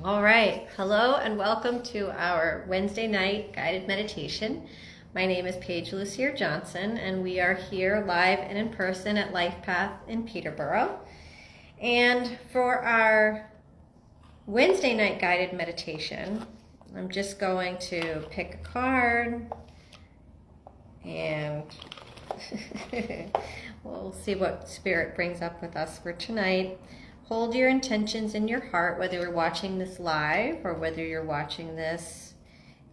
All right. Hello and welcome to our Wednesday night guided meditation. My name is Paige Lussier Johnson, and we are here live and in person at Life Path in Peterborough. And for our Wednesday night guided meditation, I'm just going to pick a card and we'll see what Spirit brings up with us for tonight. Hold your intentions in your heart, whether you're watching this live or whether you're watching this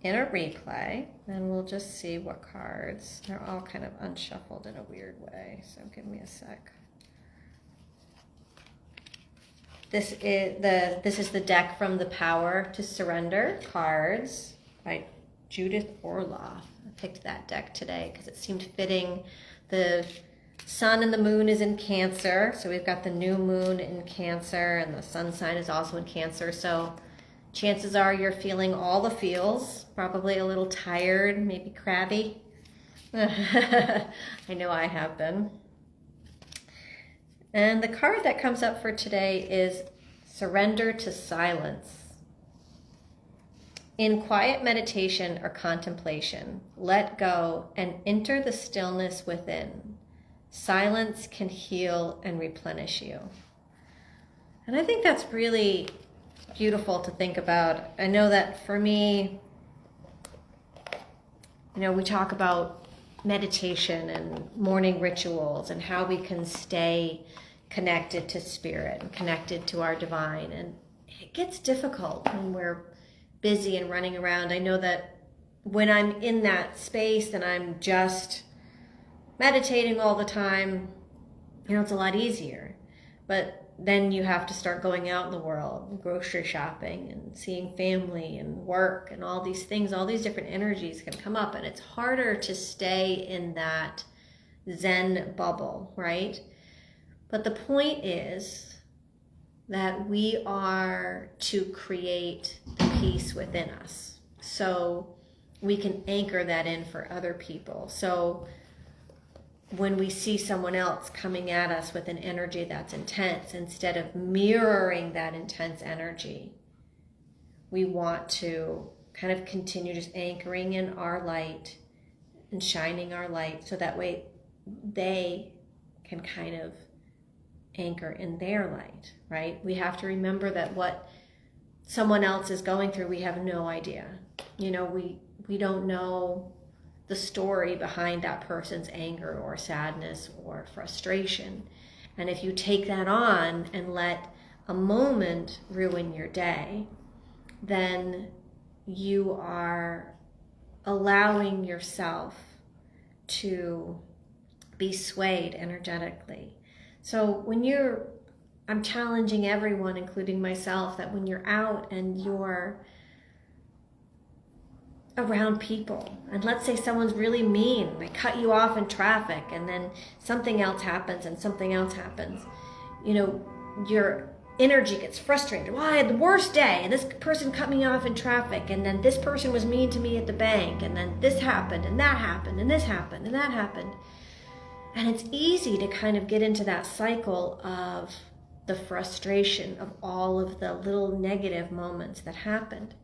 in a replay. And we'll just see what cards. They're all kind of unshuffled in a weird way, so give me a sec. This is the deck from The Power to Surrender cards by Judith Orloff. I picked that deck today because it seemed fitting. The Sun and the Moon is in Cancer, so we've got the new moon in Cancer, and the sun sign is also in Cancer. So chances are you're feeling all the feels, probably a little tired, maybe crabby. I know I have been. And the card that comes up for today is Surrender to Silence. In quiet meditation or contemplation, let go and enter the stillness within. Silence can heal and replenish you. And I think that's really beautiful to think about. I know that for me, we talk about meditation and morning rituals and how we can stay connected to spirit and connected to our divine. And it gets difficult when we're busy and running around. I know that when I'm in that space and I'm just meditating all the time, it's a lot easier. But then you have to start going out in the world, grocery shopping and seeing family and work and all these things, all these different energies can come up, and it's harder to stay in that Zen bubble, right? But the point is that we are to create the peace within us, so we can anchor that in for other people. So when we see someone else coming at us with an energy that's intense, instead of mirroring that intense energy, we want to kind of continue just anchoring in our light and shining our light, so that way they can kind of anchor in their light, right? We have to remember that what someone else is going through, we have no idea. We don't know the story behind that person's anger or sadness or frustration. And if you take that on and let a moment ruin your day, then you are allowing yourself to be swayed energetically. So I'm challenging everyone, including myself, that when you're out and you're around people, and let's say someone's really mean, they cut you off in traffic, and then something else happens and something else happens, your energy gets frustrated. Well, I had the worst day, and this person cut me off in traffic, and then this person was mean to me at the bank, and then this happened, and that happened, and this happened, and that happened. And it's easy to kind of get into that cycle of the frustration of all of the little negative moments that happened.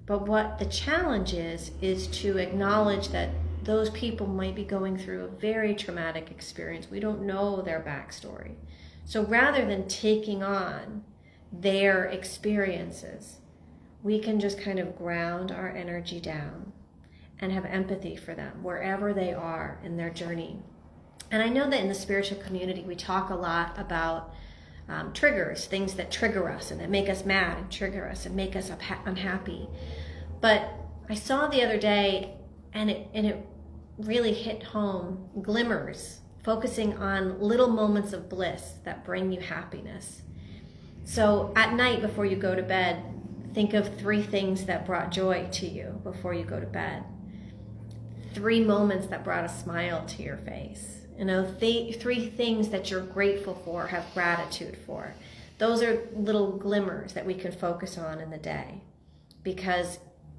But what the challenge is to acknowledge that those people might be going through a very traumatic experience. We don't know their backstory. So rather than taking on their experiences, we can just kind of ground our energy down and have empathy for them wherever they are in their journey. And I know that in the spiritual community, we talk a lot about triggers, things that trigger us and that make us mad and trigger us and make us unhappy. But I saw the other day, and it really hit home, glimmers, focusing on little moments of bliss that bring you happiness. So at night before you go to bed, think of 3 things that brought joy to you before you go to bed. 3 moments that brought a smile to your face. 3 things that you're grateful for, have gratitude for. Those are little glimmers that we can focus on in the day. Because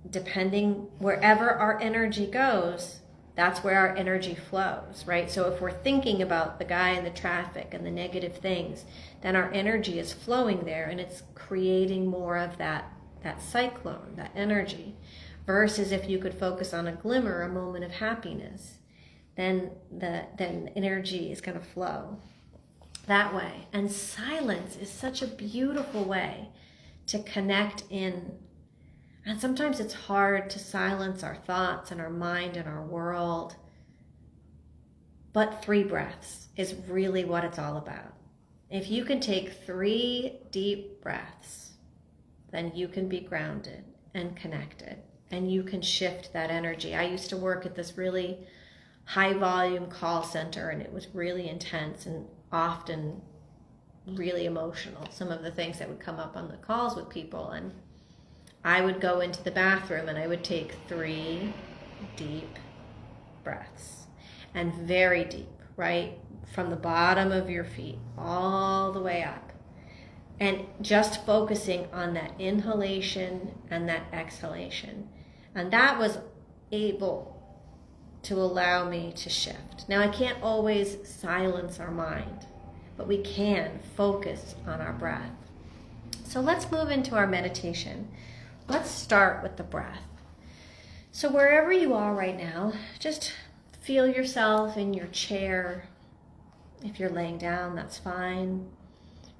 depending wherever our energy goes, That's where our energy flows, right? So if we're thinking about the guy in the traffic and the negative things, then our energy is flowing there, and it's creating more of that cyclone, that energy. Versus if you could focus on a glimmer, a moment of happiness, then energy is going to flow that way. And silence is such a beautiful way to connect in. And sometimes it's hard to silence our thoughts and our mind and our world. But 3 breaths is really what it's all about. If you can take 3 deep breaths, then you can be grounded and connected, and you can shift that energy. I used to work at this really high volume call center, and it was really intense and often really emotional, some of the things that would come up on the calls with people. And I would go into the bathroom and I would take 3 deep breaths, and very deep, right? From the bottom of your feet all the way up. And just focusing on that inhalation and that exhalation. And that was able to allow me to shift. Now, I can't always silence our mind, but we can focus on our breath. So let's move into our meditation. Let's start with the breath. So wherever you are right now, just feel yourself in your chair. If you're laying down, that's fine.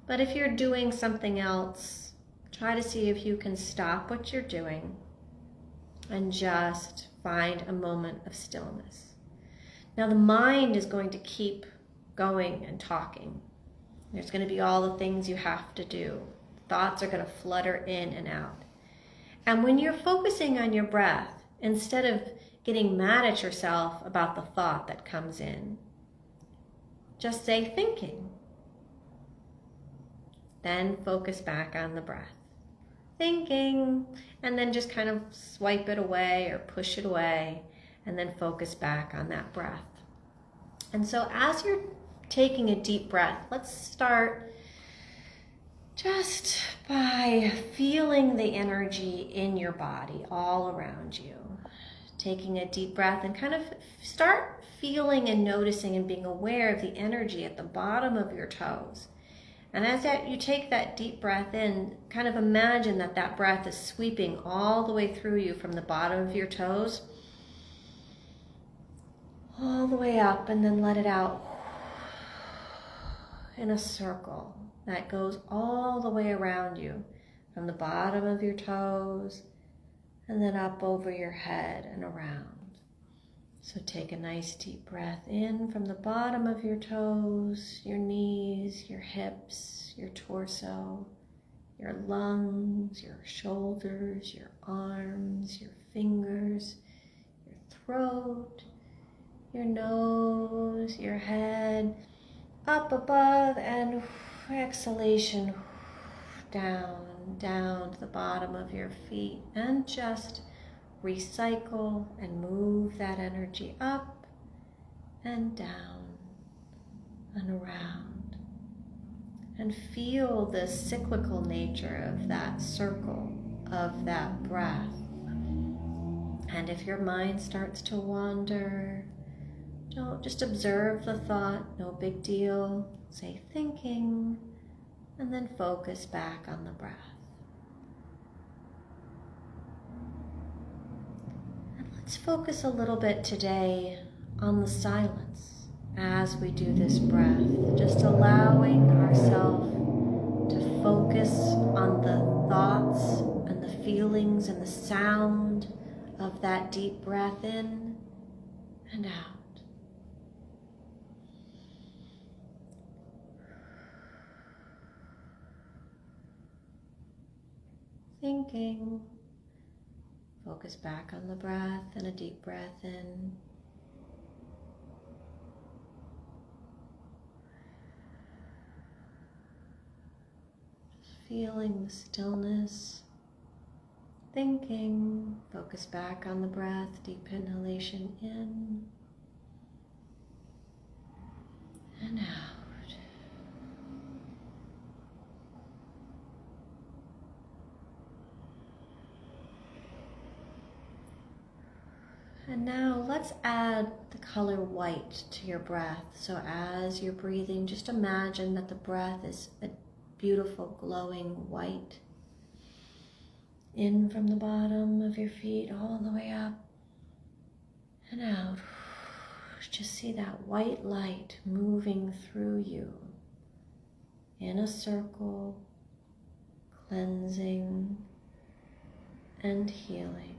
But if you're doing something else, try to see if you can stop what you're doing and just find a moment of stillness. Now, the mind is going to keep going and talking. There's going to be all the things you have to do. Thoughts are going to flutter in and out. And when you're focusing on your breath, instead of getting mad at yourself about the thought that comes in, just say thinking. Then focus back on the breath. Thinking, and then just kind of swipe it away or push it away, and then focus back on that breath. And so as you're taking a deep breath, let's start just by feeling the energy in your body all around you. Taking a deep breath and kind of start feeling and noticing and being aware of the energy at the bottom of your toes. And as you take that deep breath in, kind of imagine that breath is sweeping all the way through you from the bottom of your toes, all the way up, and then let it out in a circle that goes all the way around you, from the bottom of your toes, and then up over your head and around. So take a nice deep breath in from the bottom of your toes, your knees, your hips, your torso, your lungs, your shoulders, your arms, your fingers, your throat, your nose, your head, up above, and exhalation down to the bottom of your feet, and just recycle and move that energy up and down and around, and feel the cyclical nature of that circle, of that breath. And if your mind starts to wander, don't just observe the thought, no big deal. Say thinking, and then focus back on the breath. Let's focus a little bit today on the silence as we do this breath, just allowing ourselves to focus on the thoughts and the feelings and the sound of that deep breath in and out. Thinking. Focus back on the breath and a deep breath in. Just feeling the stillness. Thinking. Focus back on the breath, deep inhalation in and out. And now let's add the color white to your breath. So as you're breathing, just imagine that the breath is a beautiful glowing white. In from the bottom of your feet all the way up and out. Just see that white light moving through you in a circle, cleansing and healing.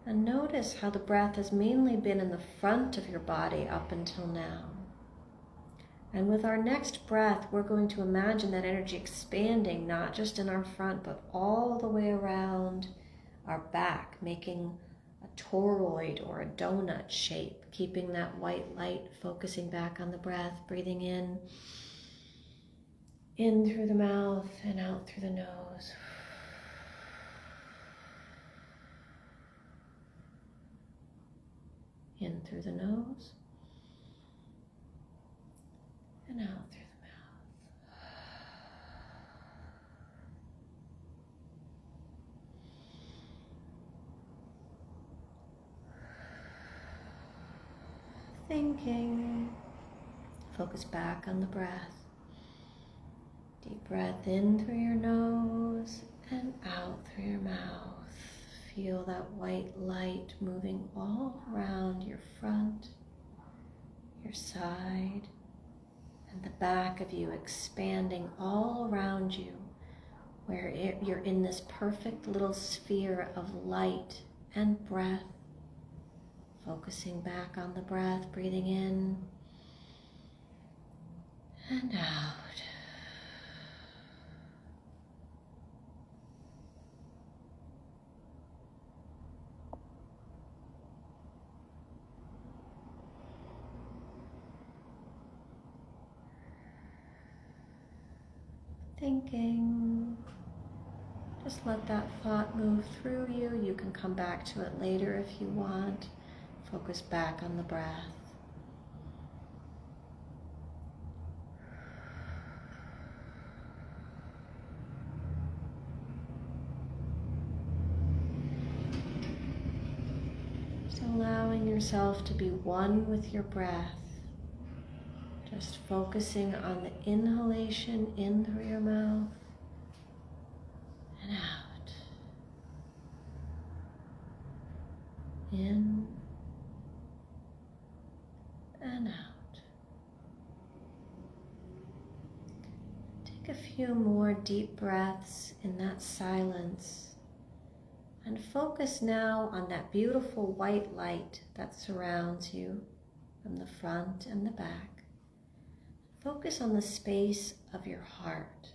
And notice how the breath has mainly been in the front of your body up until now. And with our next breath, we're going to imagine that energy expanding, not just in our front, but all the way around our back, making a toroid or a donut shape, keeping that white light focusing back on the breath, breathing in through the mouth and out through the nose. In through the nose and out through the mouth. Thinking. Focus back on the breath. Deep breath in through your nose and out through your mouth. Feel that white light moving all around your front, your side, and the back of you, expanding all around you, where you're in this perfect little sphere of light and breath. Focusing back on the breath, breathing in and out. Thinking. Just let that thought move through you. You can come back to it later if you want. Focus back on the breath. Just allowing yourself to be one with your breath. Just focusing on the inhalation in through your mouth and out. In and out. Take a few more deep breaths in that silence and focus now on that beautiful white light that surrounds you from the front and the back. Focus on the space of your heart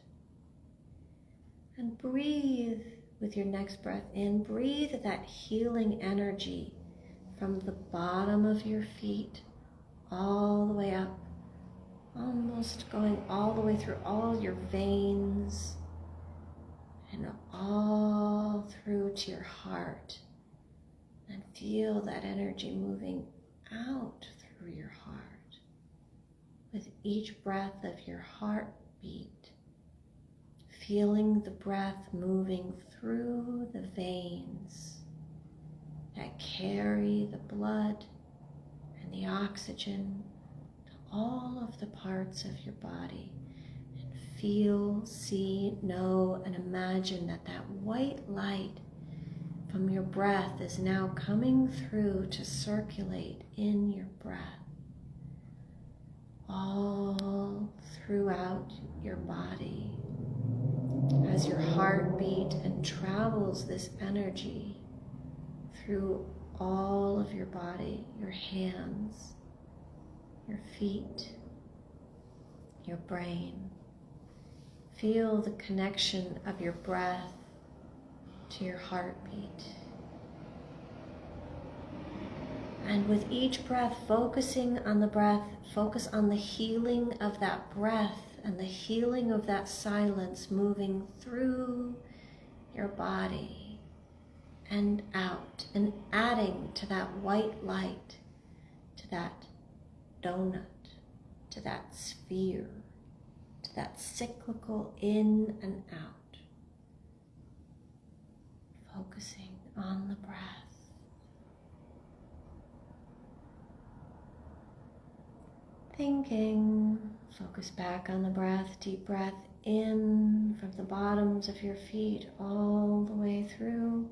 and breathe with your next breath in. Breathe that healing energy from the bottom of your feet all the way up, almost going all the way through all your veins and all through to your heart. And feel that energy moving out through your heart. With each breath of your heartbeat, feeling the breath moving through the veins that carry the blood and the oxygen to all of the parts of your body. And feel, see, know, and imagine that that white light from your breath is now coming through to circulate in your breath. All throughout your body as your heart beat and travels this energy through all of your body, your hands, your feet, your brain. Feel the connection of your breath to your heartbeat. And with each breath, focusing on the breath, focus on the healing of that breath and the healing of that silence moving through your body and out, and adding to that white light, to that donut, to that sphere, to that cyclical in and out. Focusing on the breath. thinking. Focus back on the breath, deep breath in from the bottoms of your feet all the way through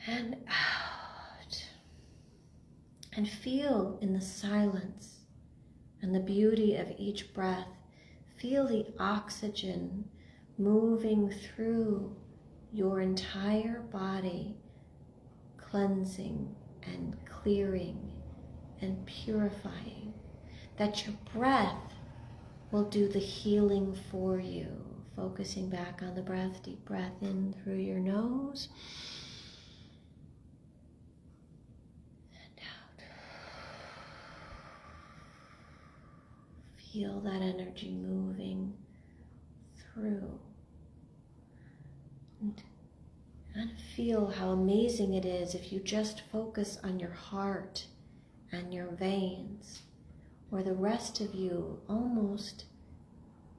and out. And feel in the silence and the beauty of each breath, feel the oxygen moving through your entire body, cleansing and clearing and purifying, that your breath will do the healing for you. Focusing back on the breath, deep breath in through your nose and out. Feel that energy moving through. And feel how amazing it is if you just focus on your heart and your veins, where the rest of you almost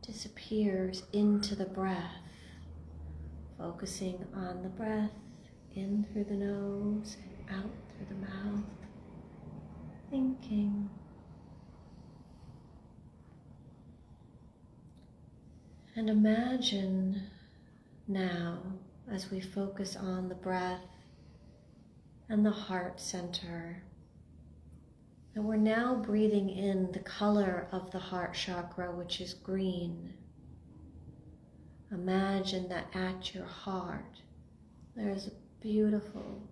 disappears into the breath. Focusing on the breath, in through the nose and out through the mouth. Thinking. And imagine now, as we focus on the breath and the heart center, that we're now breathing in the color of the heart chakra, which is green. Imagine that at your heart there's a beautiful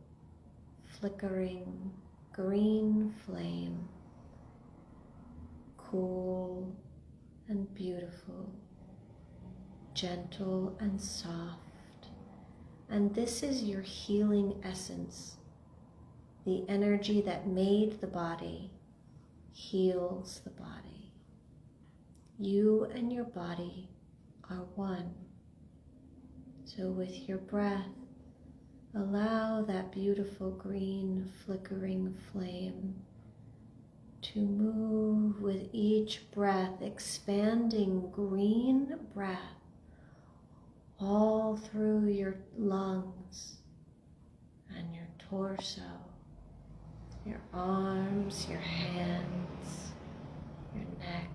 flickering green flame, cool and beautiful, gentle and soft. And this is your healing essence. The energy that made the body heals the body. You and your body are one. So with your breath, allow that beautiful green flickering flame to move with each breath, expanding green breath all through your lungs and your torso, your arms, your hands, your neck.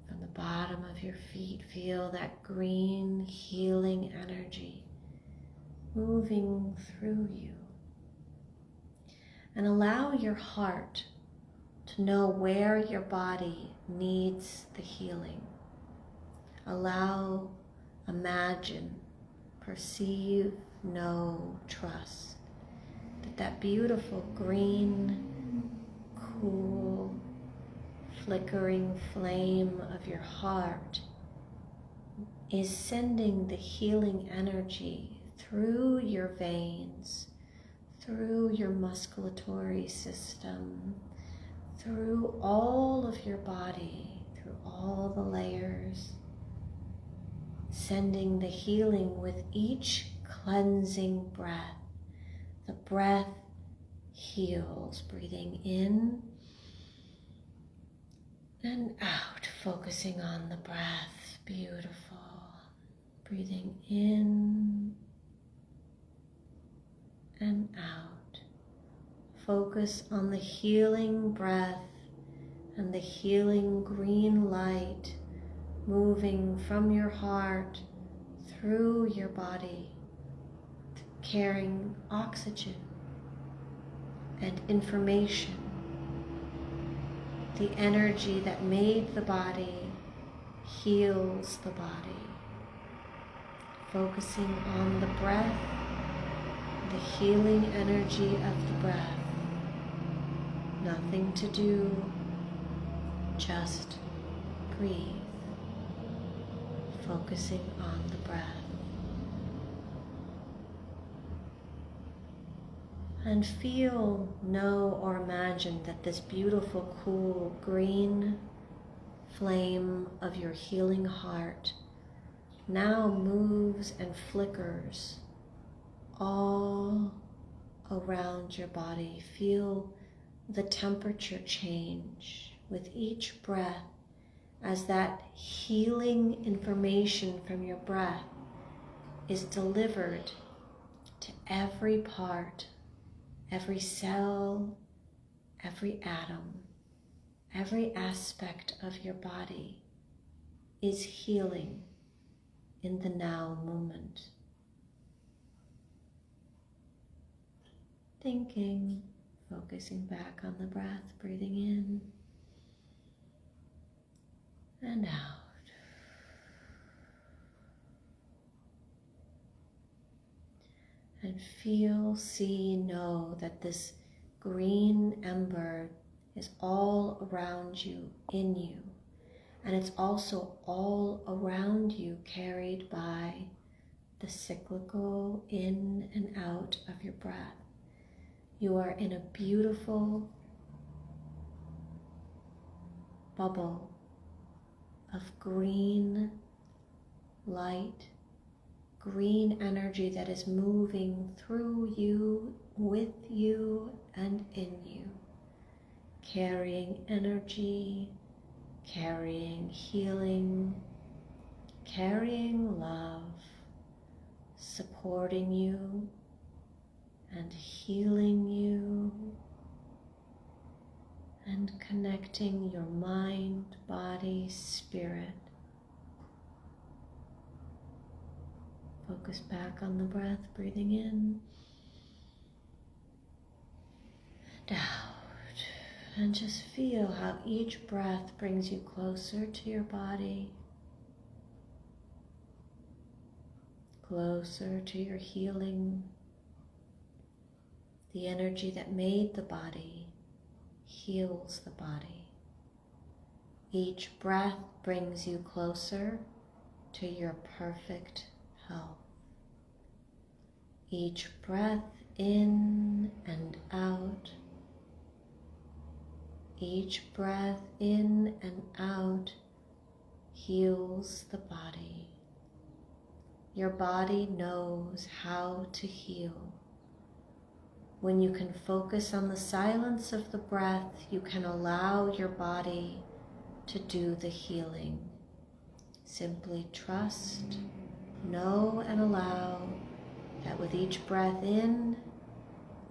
From the bottom of your feet, feel that green healing energy moving through you. And allow your heart to know where your body needs the healing. Allow, imagine, perceive, know, trust that beautiful green, cool, flickering flame of your heart is sending the healing energy through your veins, through your musculatory system, through all of your body, through all the layers, sending the healing with each cleansing breath. The breath heals, breathing in and out, focusing on the breath. Beautiful. Breathing in and out. Focus on the healing breath and the healing green light moving from your heart through your body, carrying oxygen and information. The energy that made the body heals the body. Focusing on the breath, the healing energy of the breath. Nothing to do, just breathe. Focusing on the breath. And feel, know, or imagine that this beautiful, cool, green flame of your healing heart now moves and flickers all around your body. Feel the temperature change with each breath as that healing information from your breath is delivered to every part, every cell, every atom, every aspect of your body is healing in the now moment. Thinking, focusing back on the breath, breathing in and out. And feel, see, know that this green ember is all around you, in you. And it's also all around you, carried by the cyclical in and out of your breath. You are in a beautiful bubble of green light, green energy that is moving through you, with you, and in you, carrying energy, carrying healing, carrying love, supporting you and healing you, and connecting your mind, body, spirit. Focus back on the breath, breathing in and out. And just feel how each breath brings you closer to your body, closer to your healing. The energy that made the body heals the body. Each breath brings you closer to your perfect health. Each breath in and out. Each breath in and out heals the body. Your body knows how to heal. When you can focus on the silence of the breath, you can allow your body to do the healing. Simply trust, know, and allow that with each breath in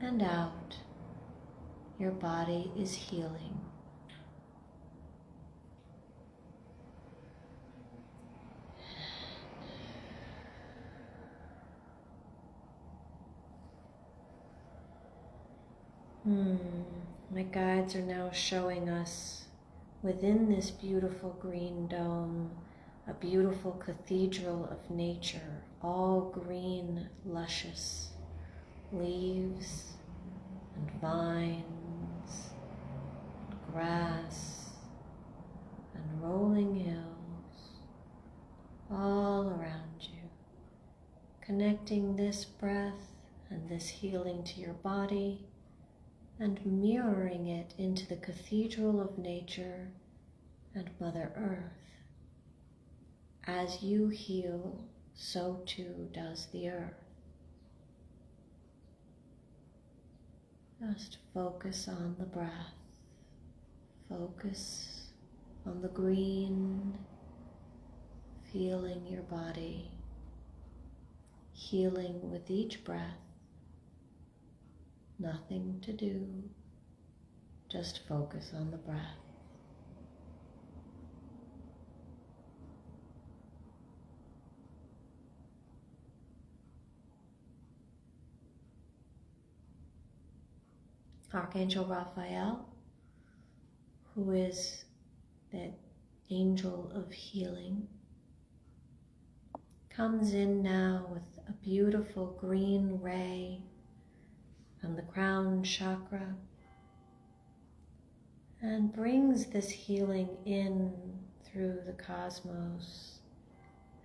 and out, your body is healing. My guides are now showing us within this beautiful green dome a beautiful cathedral of nature, all green, luscious leaves and vines, and grass and rolling hills all around you, connecting this breath and this healing to your body and mirroring it into the cathedral of nature and Mother Earth. As you heal, so too does the earth. Just focus on the breath. Focus on the green, feeling your body, healing with each breath. Nothing to do, just focus on the breath. Archangel Raphael, who is that angel of healing, comes in now with a beautiful green ray from the crown chakra and brings this healing in through the cosmos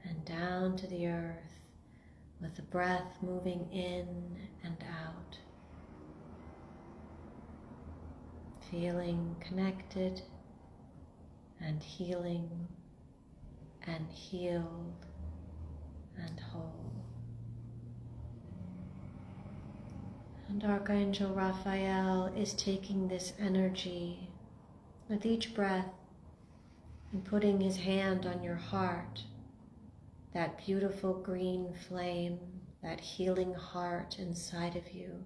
and down to the earth with the breath moving in and out. Feeling connected and healing and healed and whole. And Archangel Raphael is taking this energy with each breath and putting his hand on your heart, that beautiful green flame, that healing heart inside of you,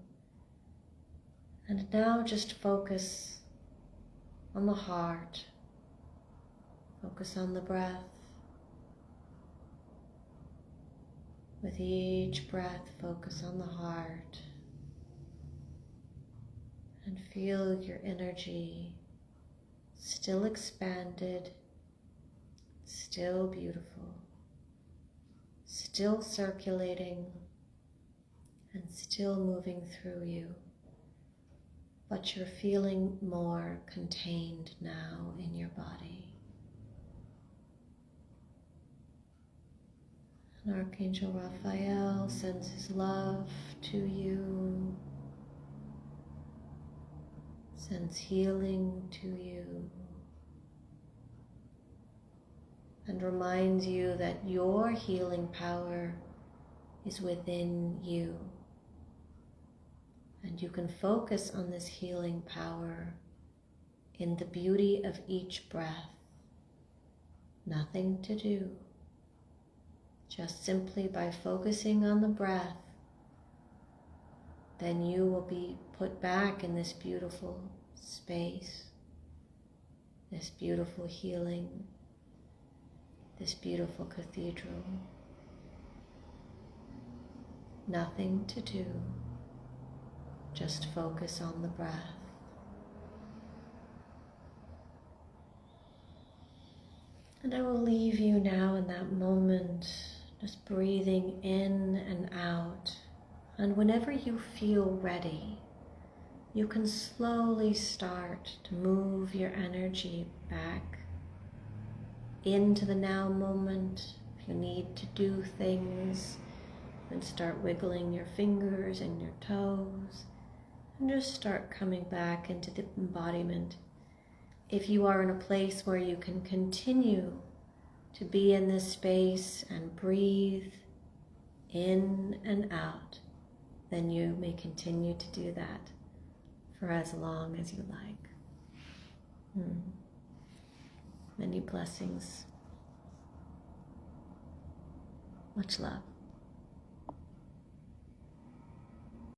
And now just focus on the heart. Focus on the breath. With each breath, focus on the heart. And feel your energy still expanded, still beautiful, still circulating, and still moving through you. But you're feeling more contained now in your body. And Archangel Raphael sends his love to you, sends healing to you, and reminds you that your healing power is within you. And you can focus on this healing power in the beauty of each breath. Nothing to do. Just simply by focusing on the breath, then you will be put back in this beautiful space, this beautiful healing, this beautiful cathedral. Nothing to do. Just focus on the breath. And I will leave you now in that moment, just breathing in and out. And whenever you feel ready, you can slowly start to move your energy back into the now moment. If you need to do things, then start wiggling your fingers and your toes. And just start coming back into the embodiment. If you are in a place where you can continue to be in this space and breathe in and out, then you may continue to do that for as long as you like. Many blessings. Much love.